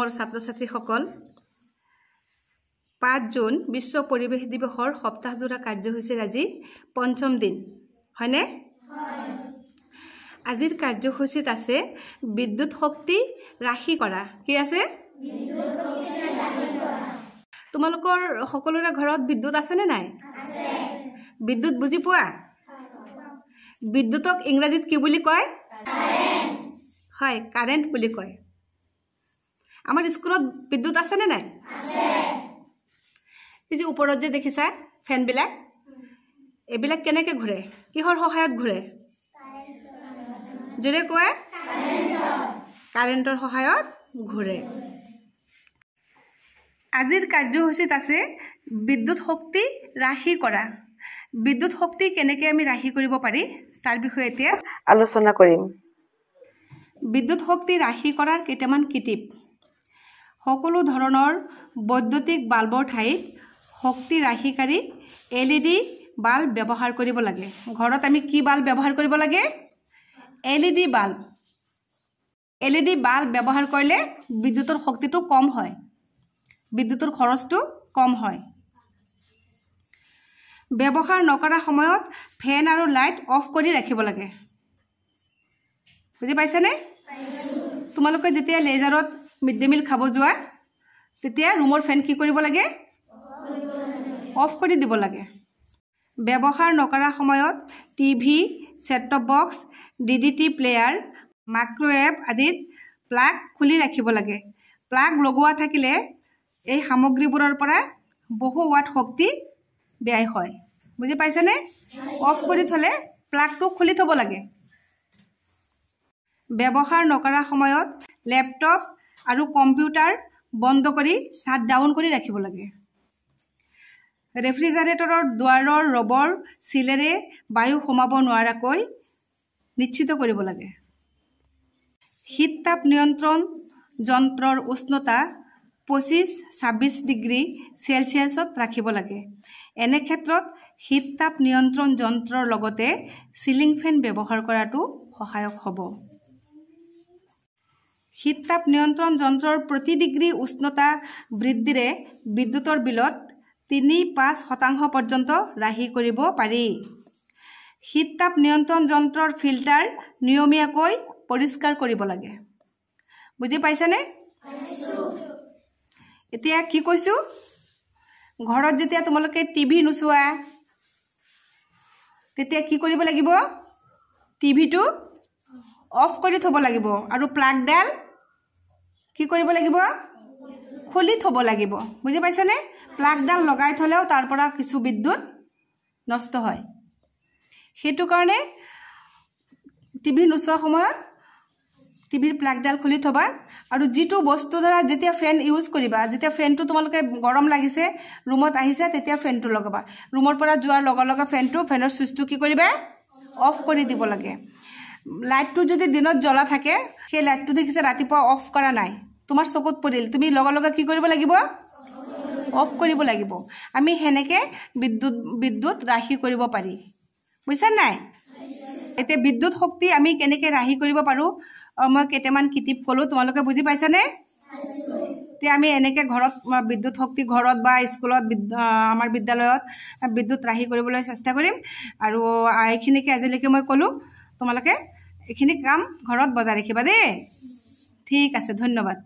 মৰমৰ ছাত্ৰ ছাত্ৰীসকল 5 জুন বিশ্ব পৰিৱেশ দিৱসৰ সপ্তাহজোৰা কাৰ্যসূচীৰ আজি পঞ্চম দিন হয়নে আজিৰ কাৰ্যসূচীত আছে বিদ্যুৎ শক্তি ৰাখি কৰা কি আছে বিদ্যুৎ শক্তি ৰাখি কৰা তোমালোকৰ সকলোৰে ঘৰত বিদ্যুৎ আছে নে নাই আছে বিদ্যুৎ বুজি পোৱা বিদ্যুৎক ইংৰাজীত কি বুলি কয় কাৰেন্ট হয় কাৰেন্ট বুলি কয় আমাৰ স্কুলত বিদ্যুৎ আছে নে নাই আছে এই যে ওপৰত যে দেখিছা ফেন বিলাক এবিলাক কেনেকৈ ঘূৰে কিহৰ সহায়ত ঘূৰে জোৰে কোৱা কাৰেন্টৰ সহায়ত ঘূৰে আজিৰ কাৰ্যসূচীত আছে বিদ্যুৎ শক্তি ৰাখি কৰা বিদ্যুৎ শক্তি কেনেকৈ আমি ৰাখি কৰিব পাৰি তাৰ বিষয়ে এতিয়া আলোচনা কৰিম বিদ্যুৎ শক্তি ৰাখি কৰাৰ কেইটামান কিটিপ সকলো ধৰণৰ বৈদ্যুতিক বাল্বৰ ঠাইত শক্তি ৰাখিকাৰী LED বাল্ব ব্যৱহাৰ কৰিব লাগে ঘৰত আমি কি বাল্ব ব্যৱহাৰ কৰিব লাগে LED বাল্ব ব্যৱহাৰ কৰিলে বিদ্যুতৰ শক্তিটো কম হয় বিদ্যুতৰ খৰচটো কম হয় ব্যৱহাৰ নকৰা সময়ত ফেন আৰু লাইট অফ কৰি ৰাখিব লাগে বুজি পাইছানে তোমালোকে যেতিয়া লেজাৰত মিড ডে মিল খাব যোৱা তেতিয়া ৰুমৰ ফেন কি কৰিব লাগে অফ কৰি দিব লাগে ব্যৱহাৰ নকৰা সময়ত TV set top box DDT player microwave আদিৰ প্লাগ খুলি ৰাখিব লাগে প্লাগ লগোৱা থাকিলে এই সামগ্ৰীবোৰৰ পৰা বহু ওৱাট শক্তি ব্যয় হয় বুজি পাইছানে অফ কৰি থলে প্লাগটো খুলি থব লাগে ব্যৱহাৰ নকৰা সময়ত ল্যাপটপ আৰু কম্পিউটাৰ বন্ধ কৰি শাট ডাউন কৰি ৰাখিব লাগে ৰেফ্ৰিজাৰেটৰৰ দুৱাৰৰ ৰবৰ সিলেৰে বায়ু সোমাব নোৱাৰাকৈ নিশ্চিত কৰিব লাগে শীত তাপ নিয়ন্ত্ৰণ যন্ত্ৰৰ উষ্ণতা 25-26 ডিগ্ৰী সেলসিয়াছত ৰাখিব লাগে এনে ক্ষেত্ৰত শীত তাপ নিয়ন্ত্ৰণ যন্ত্ৰৰ লগতে সিলিং ফেন ব্যৱহাৰ কৰাটো সহায়ক হ'ব শীত তাপ নিয়ন্ত্ৰণ যন্ত্ৰৰ প্ৰতি ডিগ্ৰী উষ্ণতা বৃদ্ধিৰে বিদ্যুতৰ বিলত 3-5% পৰ্যন্ত ৰাহি কৰিব পাৰি শীত তাপ নিয়ন্ত্ৰণ যন্ত্ৰৰ ফিল্টাৰ নিয়মীয়াকৈ পৰিষ্কাৰ কৰিব লাগে বুজি পাইছানে এতিয়া কি কৈছো ঘৰত যেতিয়া তোমালোকে টিভি নুচোৱা তেতিয়া কি কৰিব লাগিব টিভিটো অফ কৰি থব লাগিব আৰু প্লাগডাল কি কৰিব লাগিব খুলি থব লাগিব বুজি পাইছানে প্লাগডাল লগাই থলেও তাৰ পৰা কিছু বিদ্যুৎ নষ্ট হয় হেতু কাৰণে টিভি নুচোৱা সময়ত টিভিৰ প্লাগডাল খুলি থবা আৰু যেটো বস্তু ধৰা যেতিয়া ফেন ইউজ কৰিবা যেতিয়া ফেনটো তোমালোকে গৰম লাগিছে ৰুমত আহিছে তেতিয়া ফেনটো লগাবা ৰুমৰ পৰা যোৱাৰ লগে ফেনৰ সুইচটো কি কৰিবা অফ কৰি দিব লাগে লাইটটো যদি দিনত জ্বলা থাকে সেই লাইটটো দেখিছে ৰাতিপুৱা অফ কৰা নাই তোমাৰ চকুত পৰিল তুমি লগে কি কৰিব লাগিব অফ কৰিব লাগিব আমি হেনেকে বিদ্যুৎ ৰাহি কৰিব পাৰি বুজিছা নাই এতিয়া বিদ্যুৎ শক্তি আমি কেনেকৈ ৰাহি কৰিব পাৰো মই কেইটামান কিটিপ কলো তোমালোকে বুজি পাইছানে তে আমি এনেকে ঘৰত বিদ্যুৎ শক্তি ঘৰত বা স্কুলত আমাৰ বিদ্যালয়ত বিদ্যুৎ ৰাহি কৰিবলৈ চেষ্টা কৰিম আৰু এইখিনিকে আজিলৈকে মই কলো তোমালোকে এইখিনি কাম ঘৰত বজাই ৰাখিবা দেই ঠিক আছে ধন্যবাদ